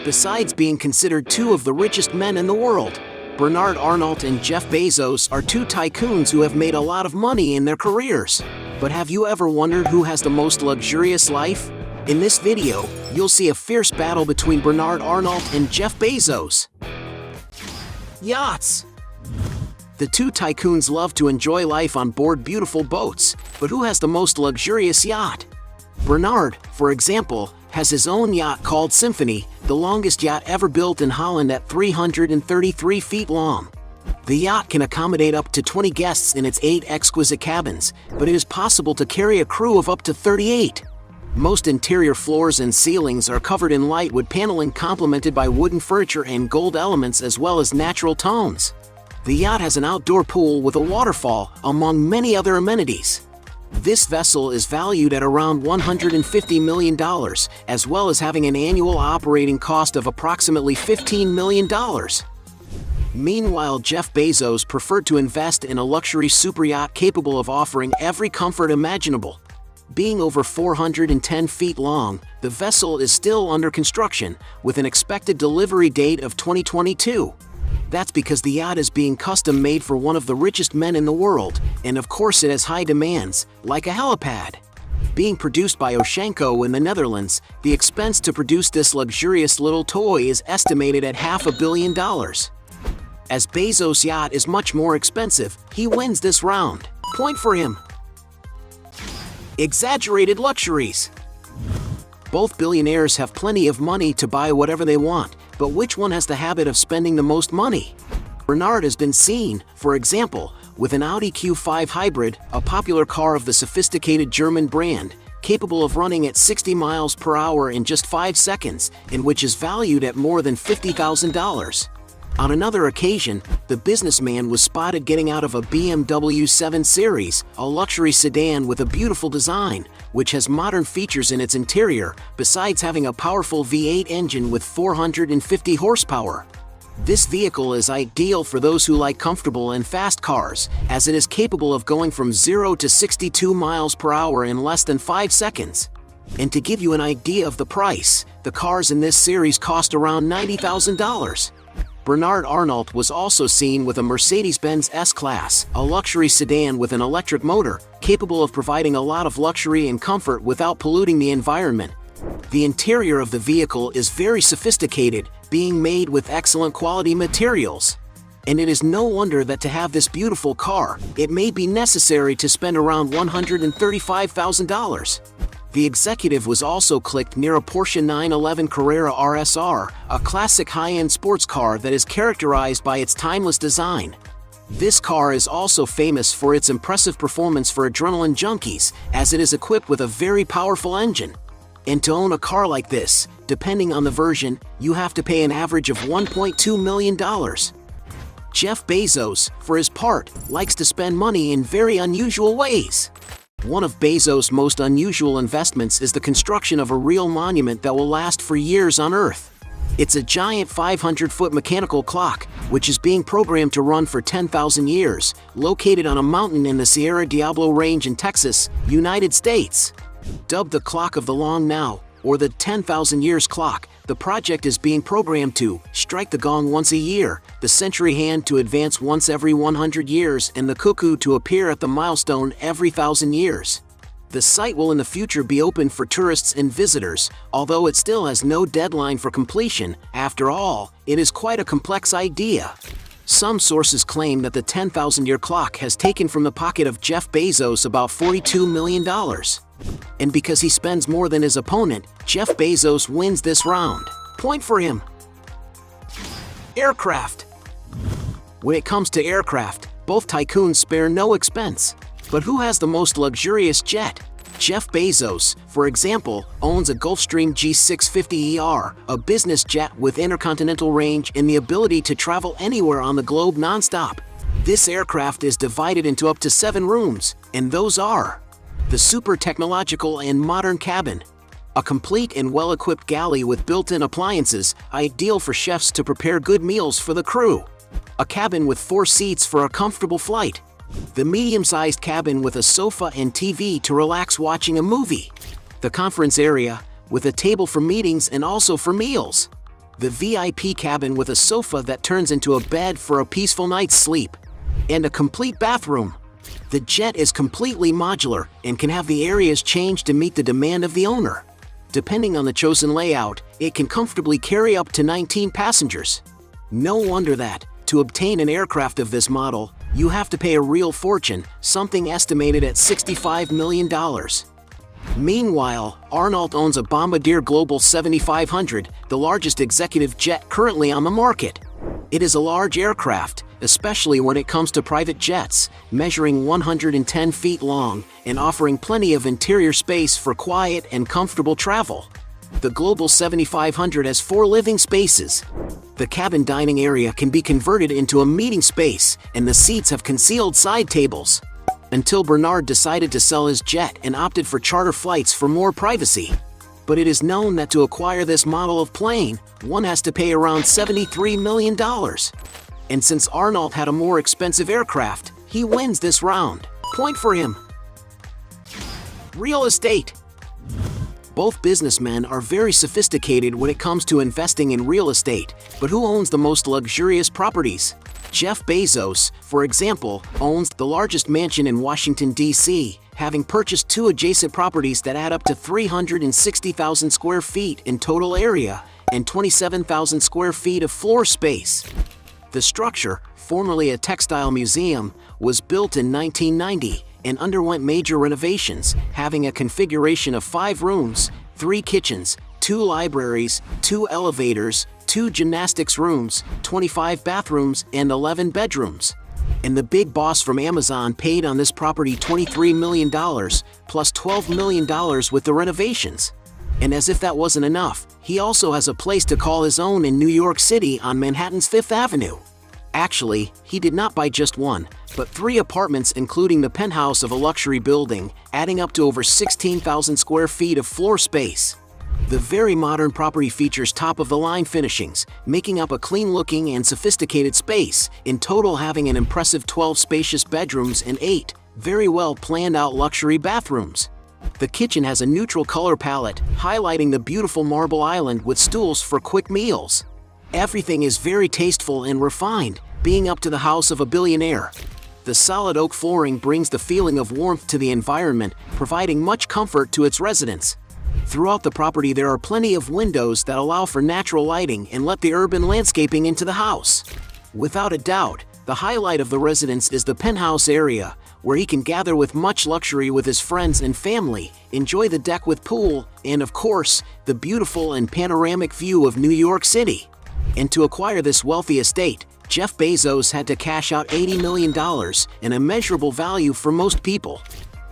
Besides being considered two of the richest men in the world, Bernard Arnault and Jeff Bezos are two tycoons who have made a lot of money in their careers. But have you ever wondered who has the most luxurious life? In this video, you'll see a fierce battle between Bernard Arnault and Jeff Bezos. Yachts. The two tycoons love to enjoy life on board beautiful boats, but who has the most luxurious yacht? Bernard, for example, has his own yacht called Symphony, the longest yacht ever built in Holland at 333 feet long. The yacht can accommodate up to 20 guests in its 8 exquisite cabins, but it is possible to carry a crew of up to 38. Most interior floors and ceilings are covered in light wood paneling complemented by wooden furniture and gold elements as well as natural tones. The yacht has an outdoor pool with a waterfall, among many other amenities. This vessel is valued at around $150 million, as well as having an annual operating cost of approximately $15 million. Meanwhile, Jeff Bezos preferred to invest in a luxury superyacht capable of offering every comfort imaginable. Being over 410 feet long, the vessel is still under construction, with an expected delivery date of 2022. That's because the yacht is being custom-made for one of the richest men in the world, and of course it has high demands, like a helipad. Being produced by Oshenko in the Netherlands, the expense to produce this luxurious little toy is estimated at $500 million. As Bezos' yacht is much more expensive, he wins this round. Point for him. Exaggerated luxuries. Both billionaires have plenty of money to buy whatever they want, but which one has the habit of spending the most money? Bernard has been seen, for example, with an Audi Q5 Hybrid, a popular car of the sophisticated German brand, capable of running at 60 miles per hour in just 5 seconds, and which is valued at more than $50,000. On another occasion, the businessman was spotted getting out of a BMW 7 Series, a luxury sedan with a beautiful design, which has modern features in its interior, besides having a powerful V8 engine with 450 horsepower. This vehicle is ideal for those who like comfortable and fast cars, as it is capable of going from 0 to 62 miles per hour in less than 5 seconds. And to give you an idea of the price, the cars in this series cost around $90,000. Bernard Arnault was also seen with a Mercedes-Benz S-Class, a luxury sedan with an electric motor, capable of providing a lot of luxury and comfort without polluting the environment. The interior of the vehicle is very sophisticated, being made with excellent quality materials. And it is no wonder that to have this beautiful car, it may be necessary to spend around $135,000. The executive was also clicked near a Porsche 911 Carrera RSR, a classic high-end sports car that is characterized by its timeless design. This car is also famous for its impressive performance for adrenaline junkies, as it is equipped with a very powerful engine. And to own a car like this, depending on the version, you have to pay an average of $1.2 million. Jeff Bezos, for his part, likes to spend money in very unusual ways. One of Bezos' most unusual investments is the construction of a real monument that will last for years on Earth. It's a giant 500-foot mechanical clock, which is being programmed to run for 10,000 years, located on a mountain in the Sierra Diablo Range in Texas, United States. Dubbed the Clock of the Long Now, or the 10,000 Years Clock, the project is being programmed to strike the gong once a year, the century hand to advance once every 100 years, and the cuckoo to appear at the milestone every 1,000 years. The site will in the future be open for tourists and visitors, although it still has no deadline for completion. After all, it is quite a complex idea. Some sources claim that the 10,000-year clock has taken from the pocket of Jeff Bezos about $42 million. And because he spends more than his opponent, Jeff Bezos wins this round. Point for him. Aircraft. When it comes to aircraft, both tycoons spare no expense. But who has the most luxurious jet? Jeff Bezos, for example, owns a Gulfstream G650ER, a business jet with intercontinental range and the ability to travel anywhere on the globe non-stop. This aircraft is divided into up to 7 rooms, and those are the super technological and modern cabin, a complete and well-equipped galley with built-in appliances, ideal for chefs to prepare good meals for the crew, a cabin with 4 seats for a comfortable flight, the medium-sized cabin with a sofa and TV to relax watching a movie, the conference area with a table for meetings and also for meals, the VIP cabin with a sofa that turns into a bed for a peaceful night's sleep, and a complete bathroom. The jet is completely modular and can have the areas changed to meet the demand of the owner. Depending on the chosen layout, it can comfortably carry up to 19 passengers. No wonder that, to obtain an aircraft of this model, you have to pay a real fortune, something estimated at $65 million. Meanwhile, Arnoult owns a Bombardier Global 7500, the largest executive jet currently on the market. It is a large aircraft, especially when it comes to private jets, measuring 110 feet long and offering plenty of interior space for quiet and comfortable travel. The Global 7500 has 4 living spaces. The cabin dining area can be converted into a meeting space, and the seats have concealed side tables. Until Bernard decided to sell his jet and opted for charter flights for more privacy. But it is known that to acquire this model of plane, one has to pay around $73 million. And since Arnoult had a more expensive aircraft, he wins this round. Point for him. Real estate. Both businessmen are very sophisticated when it comes to investing in real estate, but who owns the most luxurious properties? Jeff Bezos, for example, owns the largest mansion in Washington, D.C., having purchased 2 adjacent properties that add up to 360,000 square feet in total area and 27,000 square feet of floor space. The structure, formerly a textile museum, was built in 1990 and underwent major renovations, having a configuration of 5 rooms, 3 kitchens, 2 libraries, 2 elevators, 2 gymnastics rooms, 25 bathrooms, and 11 bedrooms. And the big boss from Amazon paid on this property $23 million, plus $12 million with the renovations. And as if that wasn't enough, he also has a place to call his own in New York City on Manhattan's 5th Avenue. Actually, he did not buy just 1, but 3 apartments including the penthouse of a luxury building, adding up to over 16,000 square feet of floor space. The very modern property features top-of-the-line finishings, making up a clean-looking and sophisticated space, in total having an impressive 12 spacious bedrooms and 8 very well planned-out luxury bathrooms. The kitchen has a neutral color palette, highlighting the beautiful marble island with stools for quick meals. Everything is very tasteful and refined, being up to the house of a billionaire. The solid oak flooring brings the feeling of warmth to the environment, providing much comfort to its residents. Throughout the property there are plenty of windows that allow for natural lighting and let the urban landscaping into the house. Without a doubt, the highlight of the residence is the penthouse area, where he can gather with much luxury with his friends and family, enjoy the deck with pool, and of course, the beautiful and panoramic view of New York City. And to acquire this wealthy estate, Jeff Bezos had to cash out $80 million, an immeasurable value for most people.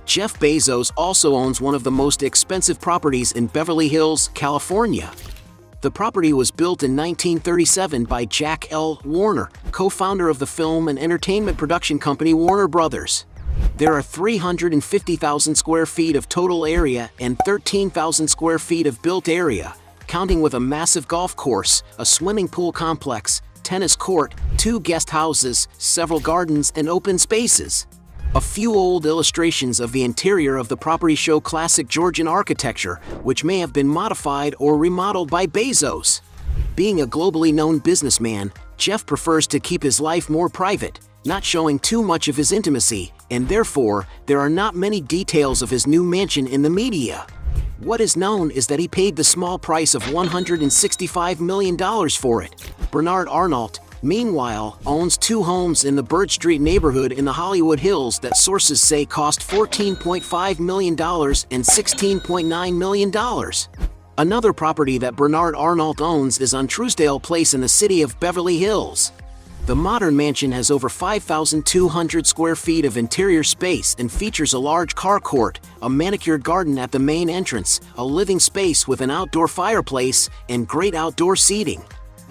Jeff Bezos also owns one of the most expensive properties in Beverly Hills, California. The property was built in 1937 by Jack L. Warner, co-founder of the film and entertainment production company Warner Brothers. There are 350,000 square feet of total area and 13,000 square feet of built area, counting with a massive golf course, a swimming pool complex, tennis court, 2 guest houses, several gardens, and open spaces. A few old illustrations of the interior of the property show classic Georgian architecture, which may have been modified or remodeled by Bezos. Being a globally known businessman, Jeff prefers to keep his life more private, not showing too much of his intimacy, and therefore, there are not many details of his new mansion in the media. What is known is that he paid the small price of $165 million for it. Bernard Arnault, meanwhile, owns 2 homes in the Bird Street neighborhood in the Hollywood Hills that sources say cost $14.5 million and $16.9 million. Another property that Bernard Arnault owns is on Truesdale Place in the city of Beverly Hills. The modern mansion has over 5,200 square feet of interior space and features a large car court, a manicured garden at the main entrance, a living space with an outdoor fireplace, and great outdoor seating.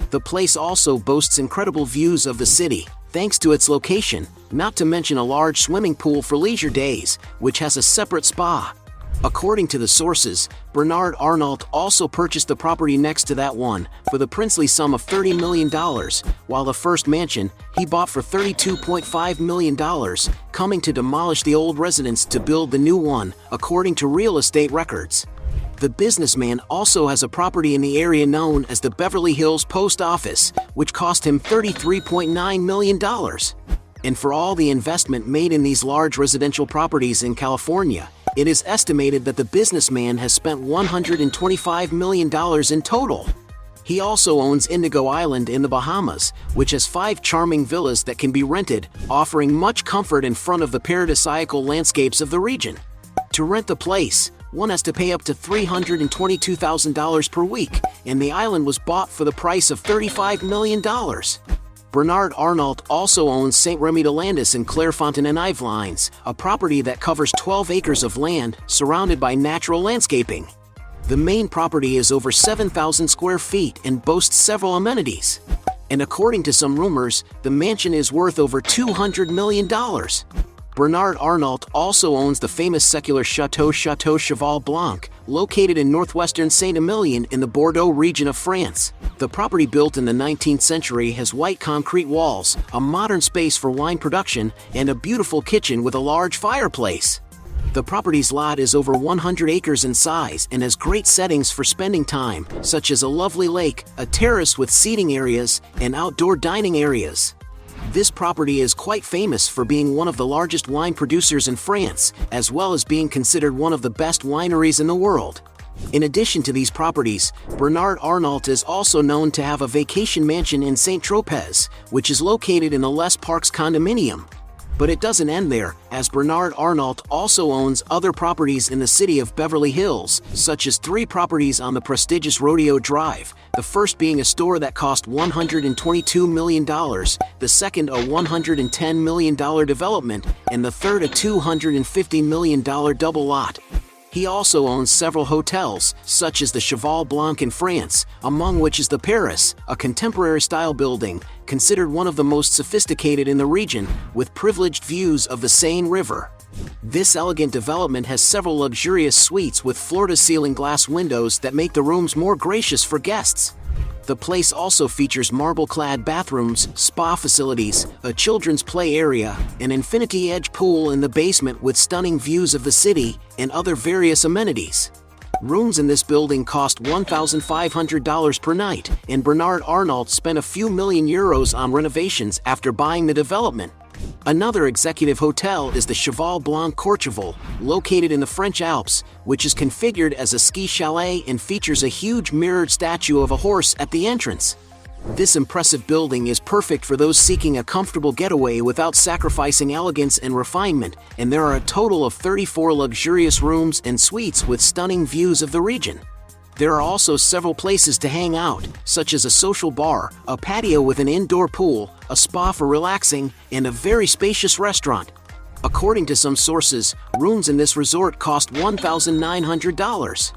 The place also boasts incredible views of the city, thanks to its location, not to mention a large swimming pool for leisure days, which has a separate spa. According to the sources, Bernard Arnault also purchased the property next to that one for the princely sum of $30 million, while the first mansion he bought for $32.5 million, coming to demolish the old residence to build the new one, according to real estate records. The businessman also has a property in the area known as the Beverly Hills Post Office, which cost him $33.9 million. And for all the investment made in these large residential properties in California, it is estimated that the businessman has spent $125 million in total. He also owns Indigo Island in the Bahamas, which has 5 charming villas that can be rented, offering much comfort in front of the paradisiacal landscapes of the region. To rent the place, one has to pay up to $322,000 per week, and the island was bought for the price of $35 million. Bernard Arnault also owns St. Remy de Landis in Clairefontaine-en-Yvelines, a property that covers 12 acres of land surrounded by natural landscaping. The main property is over 7,000 square feet and boasts several amenities. And according to some rumors, the mansion is worth over $200 million. Bernard Arnault also owns the famous secular Chateau Cheval Blanc, located in northwestern Saint-Emilion in the Bordeaux region of France. The property, built in the 19th century, has white concrete walls, a modern space for wine production, and a beautiful kitchen with a large fireplace. The property's lot is over 100 acres in size and has great settings for spending time, such as a lovely lake, a terrace with seating areas, and outdoor dining areas. This property is quite famous for being one of the largest wine producers in France, as well as being considered one of the best wineries in the world. In addition to these properties, Bernard Arnault is also known to have a vacation mansion in Saint-Tropez, which is located in the Les Parcs condominium. But it doesn't end there, as Bernard Arnault also owns other properties in the city of Beverly Hills, such as 3 properties on the prestigious Rodeo Drive, the first being a store that cost $122 million, the second a $110 million development, and the third a $250 million double lot. He also owns several hotels, such as the Cheval Blanc in France, among which is the Paris, a contemporary-style building, considered one of the most sophisticated in the region, with privileged views of the Seine River. This elegant development has several luxurious suites with floor-to-ceiling glass windows that make the rooms more gracious for guests. The place also features marble-clad bathrooms, spa facilities, a children's play area, an infinity-edge pool in the basement with stunning views of the city, and other various amenities. Rooms in this building cost $1,500 per night, and Bernard Arnault spent a few million euros on renovations after buying the development. Another executive hotel is the Cheval Blanc Courchevel, located in the French Alps, which is configured as a ski chalet and features a huge mirrored statue of a horse at the entrance. This impressive building is perfect for those seeking a comfortable getaway without sacrificing elegance and refinement, and there are a total of 34 luxurious rooms and suites with stunning views of the region. There are also several places to hang out, such as a social bar, a patio with an indoor pool, a spa for relaxing, and a very spacious restaurant. According to some sources, rooms in this resort cost $1,900.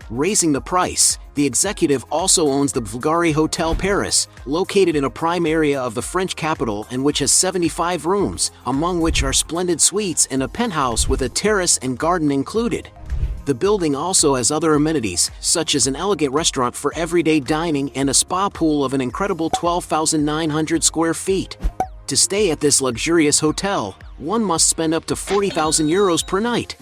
Raising the price, the executive also owns the Bulgari Hotel Paris, located in a prime area of the French capital and which has 75 rooms, among which are splendid suites and a penthouse with a terrace and garden included. The building also has other amenities, such as an elegant restaurant for everyday dining and a spa pool of an incredible 12,900 square feet. To stay at this luxurious hotel, one must spend up to 40,000 euros per night.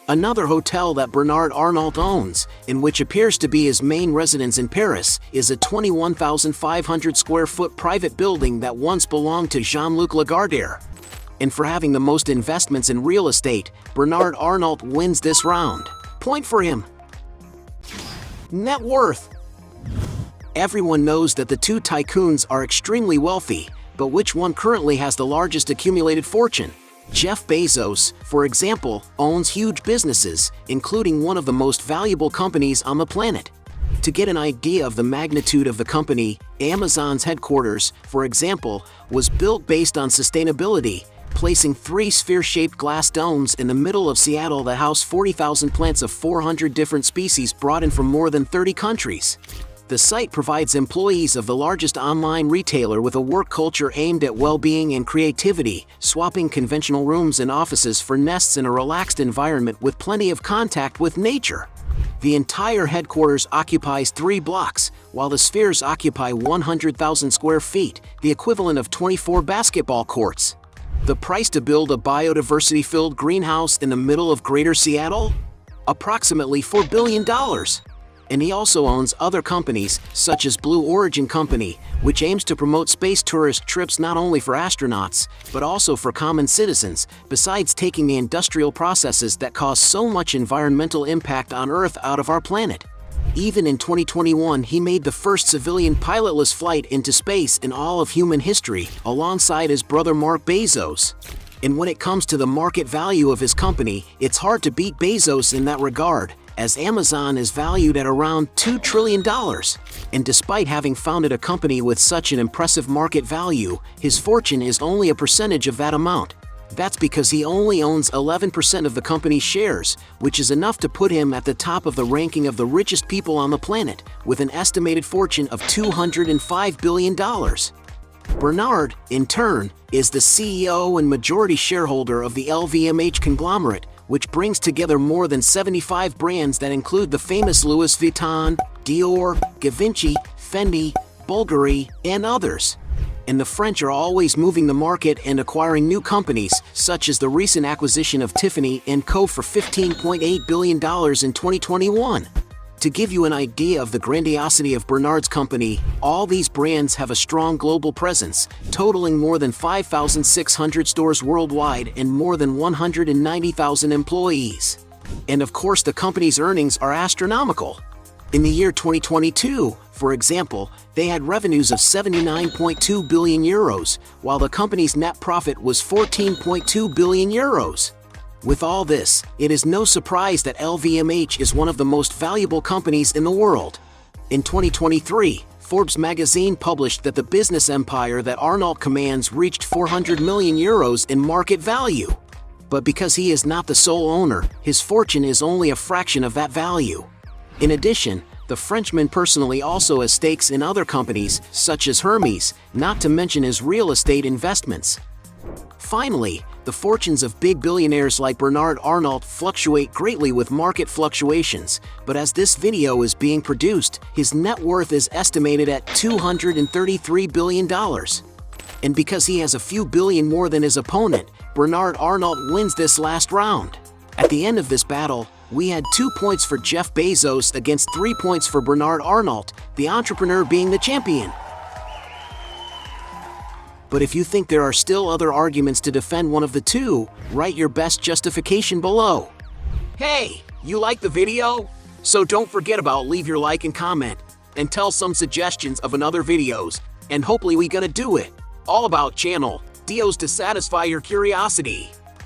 Another hotel that Bernard Arnault owns, and which appears to be his main residence in Paris, is a 21,500 square foot private building that once belonged to Jean-Luc Lagardère. And for having the most investments in real estate, Bernard Arnault wins this round. Point for him. Net worth. Everyone knows that the 2 tycoons are extremely wealthy, but which one currently has the largest accumulated fortune? Jeff Bezos, for example, owns huge businesses, including one of the most valuable companies on the planet. To get an idea of the magnitude of the company, Amazon's headquarters, for example, was built based on sustainability, placing 3 sphere-shaped glass domes in the middle of Seattle that house 40,000 plants of 400 different species brought in from more than 30 countries. The site provides employees of the largest online retailer with a work culture aimed at well-being and creativity, swapping conventional rooms and offices for nests in a relaxed environment with plenty of contact with nature. The entire headquarters occupies 3 blocks, while the spheres occupy 100,000 square feet, the equivalent of 24 basketball courts. The price to build a biodiversity-filled greenhouse in the middle of Greater Seattle? approximately $4 billion. And he also owns other companies, such as Blue Origin Company, which aims to promote space tourist trips not only for astronauts, but also for common citizens, besides taking the industrial processes that cause so much environmental impact on Earth out of our planet. Even in 2021, he made the first civilian pilotless flight into space in all of human history, alongside his brother Mark Bezos. And when it comes to the market value of his company, it's hard to beat Bezos in that regard, as Amazon is valued at around $2 trillion. And despite having founded a company with such an impressive market value, his fortune is only a percentage of that amount. That's because he only owns 11% of the company's shares, which is enough to put him at the top of the ranking of the richest people on the planet, with an estimated fortune of $205 billion. Bernard, in turn, is the CEO and majority shareholder of the LVMH conglomerate, which brings together more than 75 brands that include the famous Louis Vuitton, Dior, Givenchy, Fendi, Bulgari, and others. And the French are always moving the market and acquiring new companies, such as the recent acquisition of Tiffany & Co. for $15.8 billion in 2021. To give you an idea of the grandiosity of Bernard's company, all these brands have a strong global presence, totaling more than 5,600 stores worldwide and more than 190,000 employees. And of course, the company's earnings are astronomical. In the year 2022, for example, they had revenues of 79.2 billion euros, while the company's net profit was 14.2 billion euros. With all this, it is no surprise that LVMH is one of the most valuable companies in the world. In 2023, Forbes magazine published that the business empire that Arnoult commands reached 400 million euros in market value. But because he is not the sole owner, his fortune is only a fraction of that value. In addition, the Frenchman personally also has stakes in other companies, such as Hermes, not to mention his real estate investments. Finally, the fortunes of big billionaires like Bernard Arnault fluctuate greatly with market fluctuations, but as this video is being produced, his net worth is estimated at $233 billion. And because he has a few billion more than his opponent, Bernard Arnault wins this last round. At the end of this battle, we had 2 points for Jeff Bezos against 3 points for Bernard Arnault, the entrepreneur being the champion. But if you think there are still other arguments to defend one of the two, write your best justification below. Hey, you like the video? So don't forget about leave your like and comment, and tell some suggestions of another videos, and hopefully we gonna do it. All about channel, Dios to satisfy your curiosity.